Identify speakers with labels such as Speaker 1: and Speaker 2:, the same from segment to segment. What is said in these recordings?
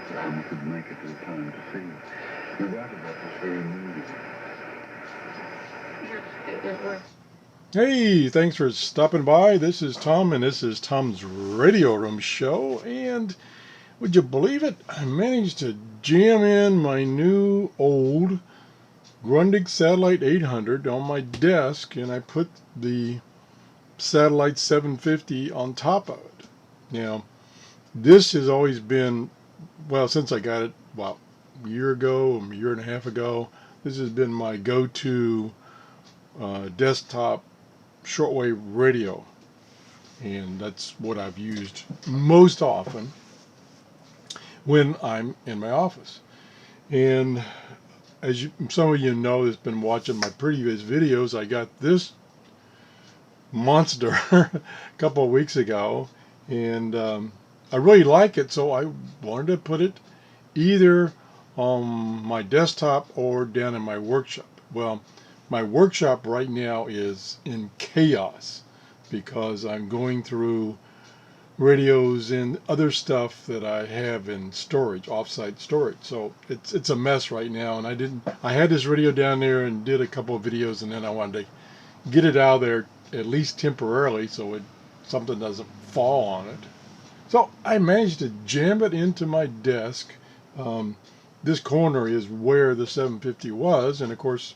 Speaker 1: you could make it in time to see. You write about this very movie. It was.
Speaker 2: Hey, thanks for stopping by. This is Tom, and this is Tom's Radio Room Show. And would you believe it? I managed to jam in my new old Grundig Satellite 800 on my desk, and I put the Satellite 750 on top of it. Now, this has always been, well, since I got it, about a year ago, a year and a half ago, this has been my go-to desktop shortwave radio, and that's what I've used most often when I'm in my office. And as some of you know that's been watching my previous videos, I got this monster a couple of weeks ago, and I really like it, so I wanted to put it either on my desktop or down in my workshop. Well, my workshop right now is in chaos because I'm going through radios and other stuff that I have in storage, offsite storage. So it's a mess right now, and I had this radio down there and did a couple of videos, and then I wanted to get it out of there at least temporarily so something doesn't fall on it. So I managed to jam it into my desk. This corner is where the 750 was, and of course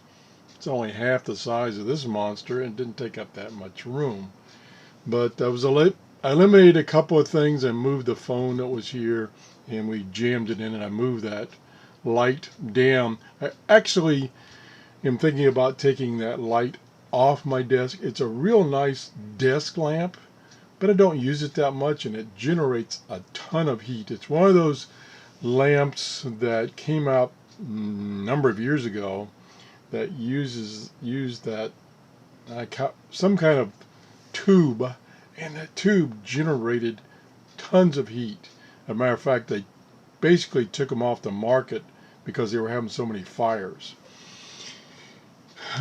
Speaker 2: it's only half the size of this monster and didn't take up that much room. But I eliminated a couple of things. I moved the phone that was here, and we jammed it in, and I moved that light down. I actually am thinking about taking that light off my desk. It's a real nice desk lamp, but I don't use it that much, and it generates a ton of heat. It's one of those lamps that came out a number of years ago that used that some kind of tube, and that tube generated tons of heat. As a matter of fact, they basically took them off the market because they were having so many fires.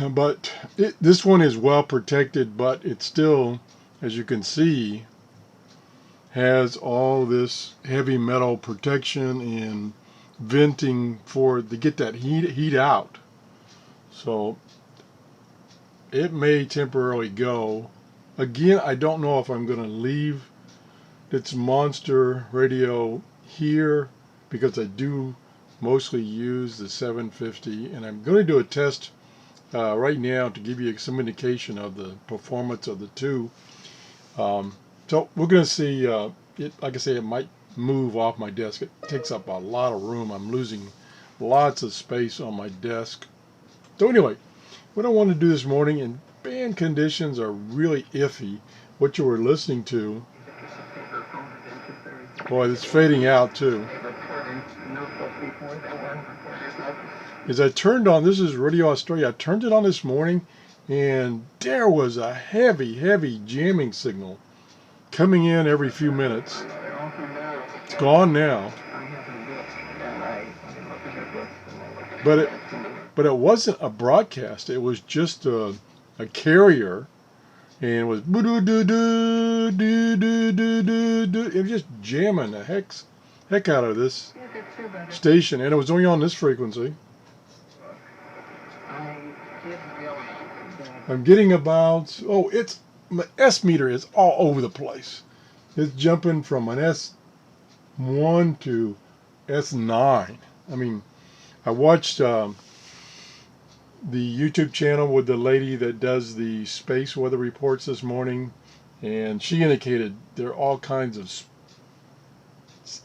Speaker 2: But this one is well protected, but it still, as you can see, has all this heavy metal protection and venting to get that heat out. So it may temporarily go. Again, I don't know if I'm going to leave its monster radio here because I do mostly use the 750, and I'm going to do a test right now to give you some indication of the performance of the two. So we're going to see, like I say, it might move off my desk. It takes up a lot of room. I'm losing lots of space on my desk. So anyway, what I want to do this morning, and band conditions are really iffy. What you were listening to, boy, it's fading out too. As I turned on, this is Radio Australia, I turned it on this morning, and there was a heavy jamming signal coming in every few minutes. It's gone now. But it wasn't a broadcast. It was just a carrier, and it was it was just jamming the heck out of this station, and it was only on this frequency. I'm getting about, my S meter is all over the place. It's jumping from an S1 to S9. I mean, I watched the YouTube channel with the lady that does the space weather reports this morning, and she indicated there are all kinds of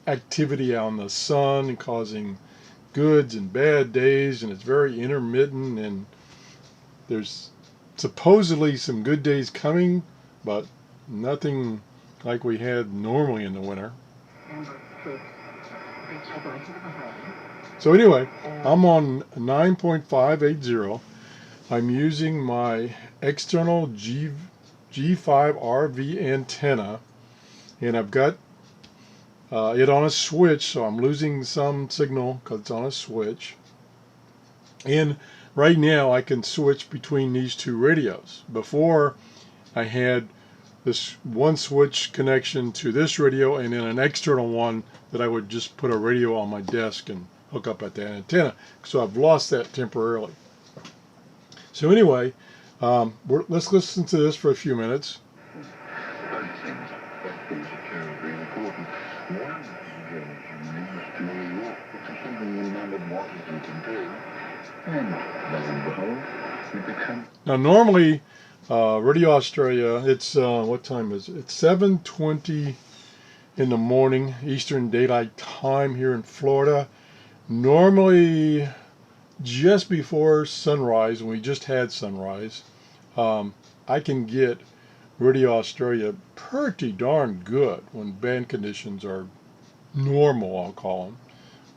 Speaker 2: activity on the sun causing goods and bad days, and it's very intermittent, and there's supposedly some good days coming, but nothing like we had normally in the winter. So anyway, I'm on 9.580. I'm using my external G5RV antenna, and I've got it on a switch, so I'm losing some signal because it's on a switch. And right now I can switch between these two radios. Before, I had this one switch connection to this radio, and then an external one that I would just put a radio on my desk and hook up at the antenna. So I've lost that temporarily. So anyway, let's listen to this for a few minutes.
Speaker 1: Those things, that things are terribly important. One engagement is to walk, which is something we remembered what you can do. And lo and behold, you become...
Speaker 2: Now normally, Radio Australia, it's, what time is it? It's 7:20 in the morning, Eastern Daylight Time here in Florida. Normally, just before sunrise, when we just had sunrise, I can get Radio Australia pretty darn good when band conditions are normal, I'll call them.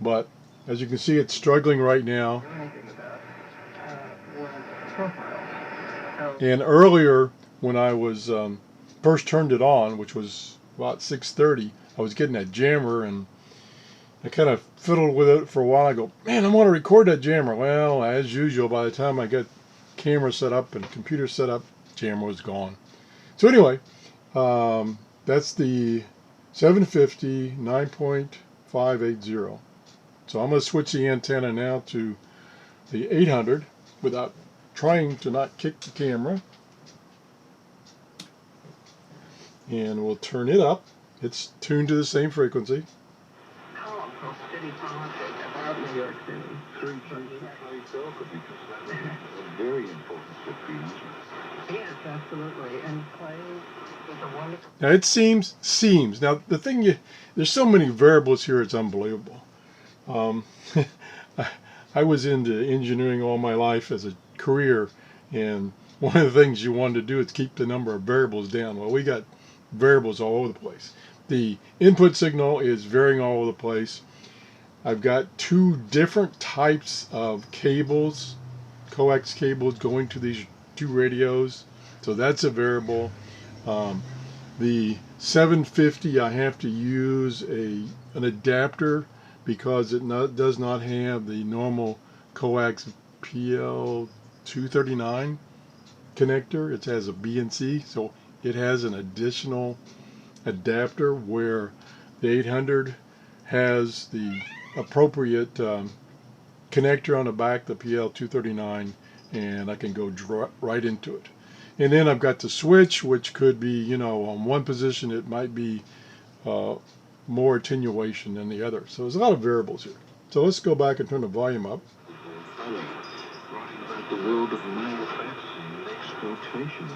Speaker 2: But as you can see, it's struggling right now. And earlier, when I was first turned it on, which was about 6:30, I was getting that jammer, and I kind of fiddled with it for a while. I go, man, I want to record that jammer. Well, as usual, by the time I got camera set up and computer set up, jammer was gone. So anyway, that's the 750 9.580. So I'm going to switch the antenna now to the 800 without trying to not kick the camera. And we'll turn it up. It's tuned to the same frequency.
Speaker 3: City politics about New York City.
Speaker 1: Three things itself, because that's a very important feel.
Speaker 3: Yes, absolutely. And Clay is a wonderful...
Speaker 2: Now it seems. Now the thing, there's so many variables here, it's unbelievable. I was into engineering all my life as a career, and one of the things you wanted to do is keep the number of variables down. Well, we got variables all over the place. The input signal is varying all over the place. I've got two different types of cables, coax cables going to these two radios, so that's a variable. The 750, I have to use an adapter because it does not have the normal coax PL239 connector. It has a B and C, so it has an additional adapter where the 800 has the appropriate connector on the back, the PL239, and I can go right into it. And then I've got the switch, which could be, you know, on one position it might be more attenuation than the other. So there's a lot of variables here. So let's go back and turn the volume up.
Speaker 1: Writing about the world of male facts and the exploitation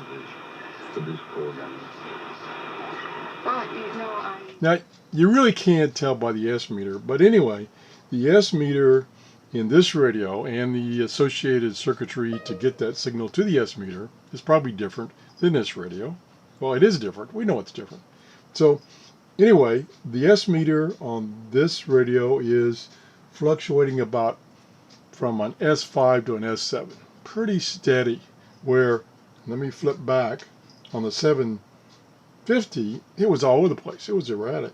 Speaker 1: of this program.
Speaker 3: Well, you know,
Speaker 2: Now, you really can't tell by the S meter, but anyway, the S meter in this radio and the associated circuitry to get that signal to the S meter is probably different than this radio. Well, it is different. We know it's different. So anyway, the S meter on this radio is fluctuating about from an S5 to an S7. Pretty steady, where, let me flip back, on the 750, it was all over the place. It was erratic.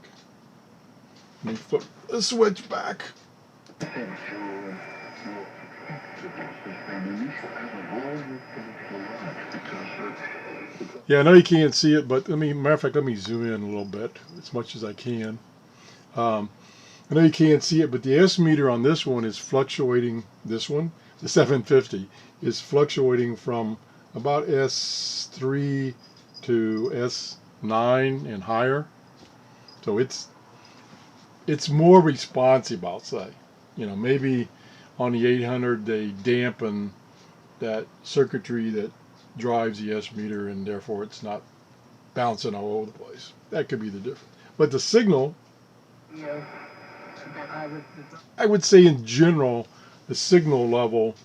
Speaker 2: Let me flip the switch back. Yeah, I know you can't see it, but matter of fact, let me zoom in a little bit, as much as I can. I know you can't see it, but the S meter on this one is fluctuating. This one, the 750, is fluctuating from about S3 to S9 and higher. So it's more responsive, I'll say. You know, maybe on the 800 they dampen that circuitry that drives the S meter, and therefore it's not bouncing all over the place. That could be the difference. But the signal, I would say in general, the signal level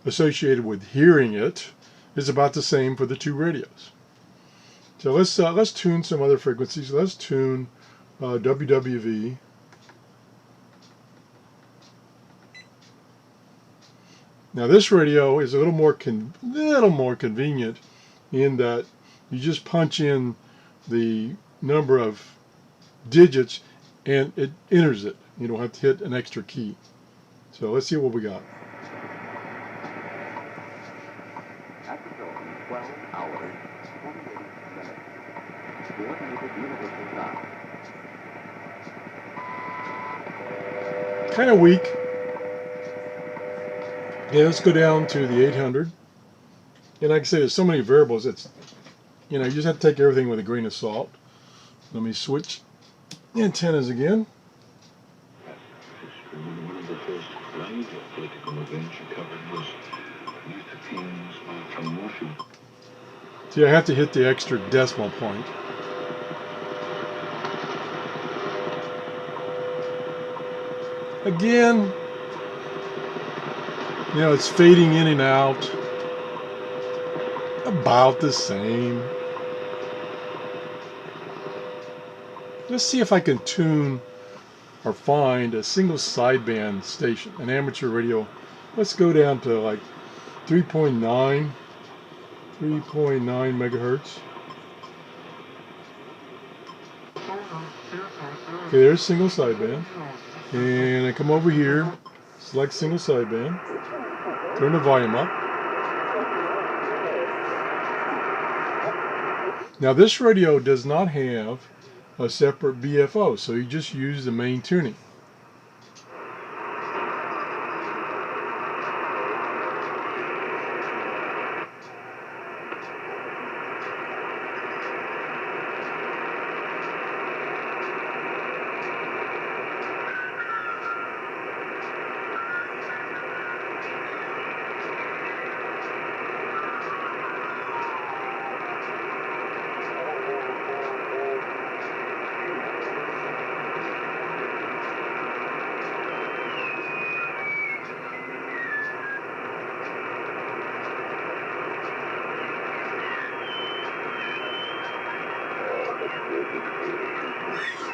Speaker 2: associated with hearing it is about the same for the two radios. So let's tune some other frequencies. Let's tune WWV. Now this radio is a little more convenient in that you just punch in the number of digits and it enters it. You don't have to hit an extra key. So let's see what we got.
Speaker 4: At the door, 12 hours, 28 minutes.
Speaker 1: What is the universal sound?
Speaker 2: Kind of weak. Yeah, let's go down to the 800. And like I say, there's so many variables. It's, you know, you just have to take everything with a grain of salt. Let me switch antennas again.
Speaker 1: One of the first major political events you covered was Luther King's march on Washington.
Speaker 2: See, I have to hit the extra decimal point. Again, you know, it's fading in and out. About the same. Let's see if I can tune or find a single sideband station, an amateur radio. Let's go down to like 3.9 megahertz. Okay, there's single sideband. And I come over here, select single sideband, turn the volume up. Now this radio does not have a separate BFO, so you just use the main tuning.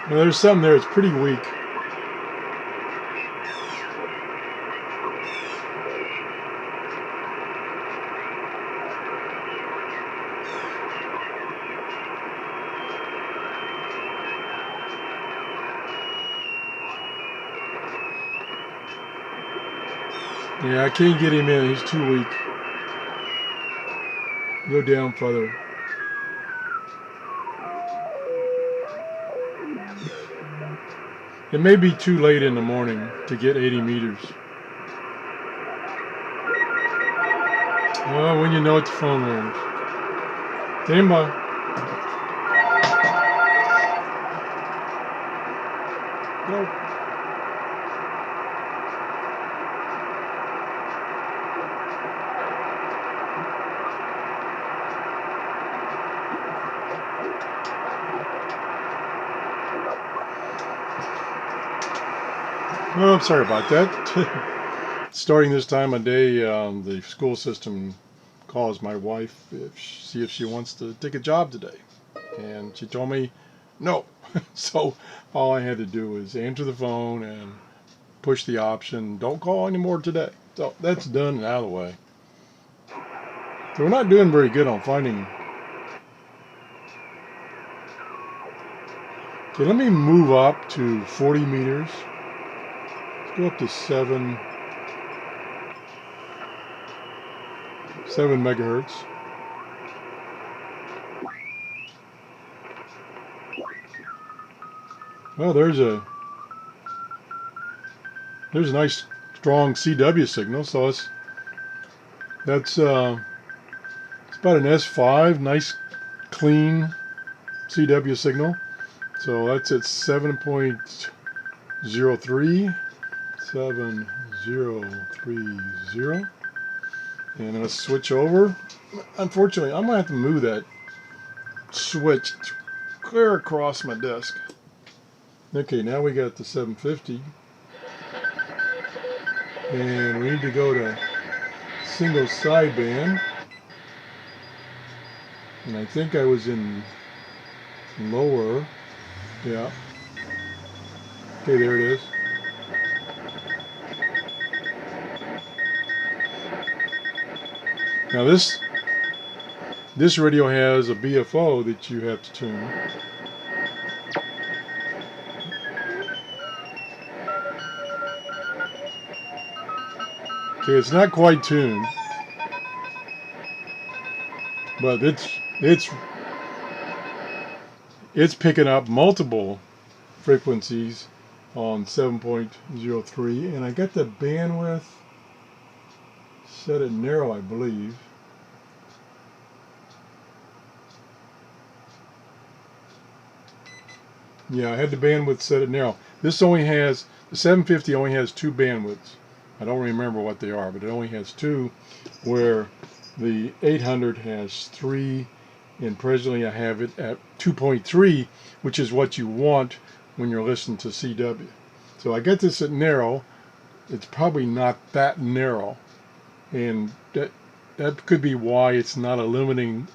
Speaker 2: Now there's some there, it's pretty weak. Yeah, I can't get him in, he's too weak. Go down further. It may be too late in the morning to get 80 meters. Well, when you know it's the phone rings. Stand by. Go. Oh, I'm sorry about that. Starting this time of day, the school system calls my wife see if she wants to take a job today. And she told me no. So all I had to do was answer the phone and push the option, don't call anymore today. So that's done and out of the way. So we're not doing very good on finding. Okay, let me move up to 40 meters. Let's go up to 7 megahertz. Well, there's a nice strong CW signal, so it's about an S5, nice clean CW signal. So that's at 7.03, 7030. And let's switch over. Unfortunately, I'm gonna have to move that switch clear across my desk. Okay, now we got the 750. And we need to go to single sideband. And I think I was in lower. Yeah. Okay, there it is. Now this radio has a BFO that you have to tune. Okay, it's not quite tuned, but it's it's picking up multiple frequencies on 7.03, and I got the bandwidth set at narrow, I believe. Yeah, I had the bandwidth set at narrow. This only has, the 750 only has 2 bandwidths. I don't remember what they are, but it only has 2, where the 800 has 3, and presently I have it at 2.3, which is what you want when you're listening to CW. So I get this at narrow. It's probably not that narrow, and that could be why it's not eliminating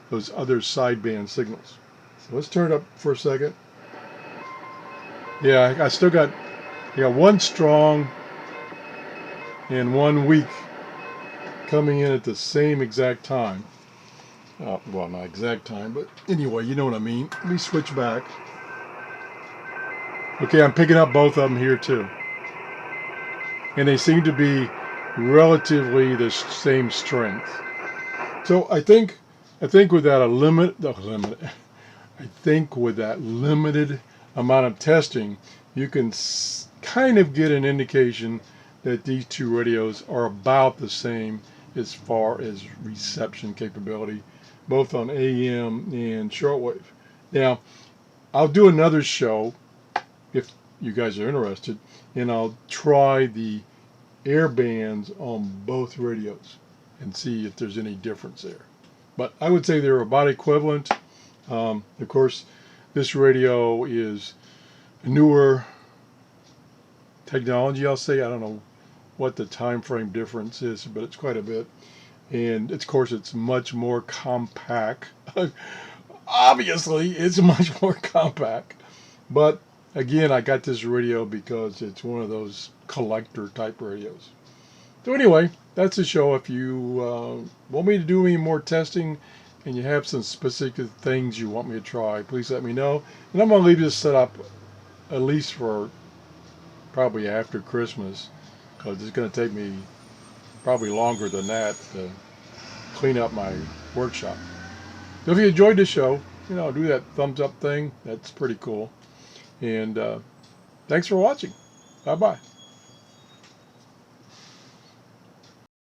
Speaker 2: those other sideband signals. So let's turn it up for a second. Yeah, I still got, one strong and 1 weak coming in at the same exact time. Well, not exact time, but anyway, you know what I mean. Let me switch back. Okay, I'm picking up both of them here too. And they seem to be relatively the same strength. So I think with that I think with that limited amount of testing, you can kind of get an indication that these 2 radios are about the same as far as reception capability, both on AM and shortwave. Now, I'll do another show if you guys are interested, and I'll try the air bands on both radios and see if there's any difference there. But I would say they're about equivalent. Of course, this radio is newer technology, I'll say. I don't know what the time frame difference is, but it's quite a bit. And of course, it's much more compact. Obviously, it's much more compact. But again, I got this radio because it's one of those collector type radios. So anyway, that's the show. If you want me to do any more testing and you have some specific things you want me to try, please let me know. And I'm going to leave this set up at least for probably after Christmas, because it's going to take me probably longer than that to clean up my workshop. So if you enjoyed the show, do that thumbs up thing. That's pretty cool. And thanks for watching. Bye-bye.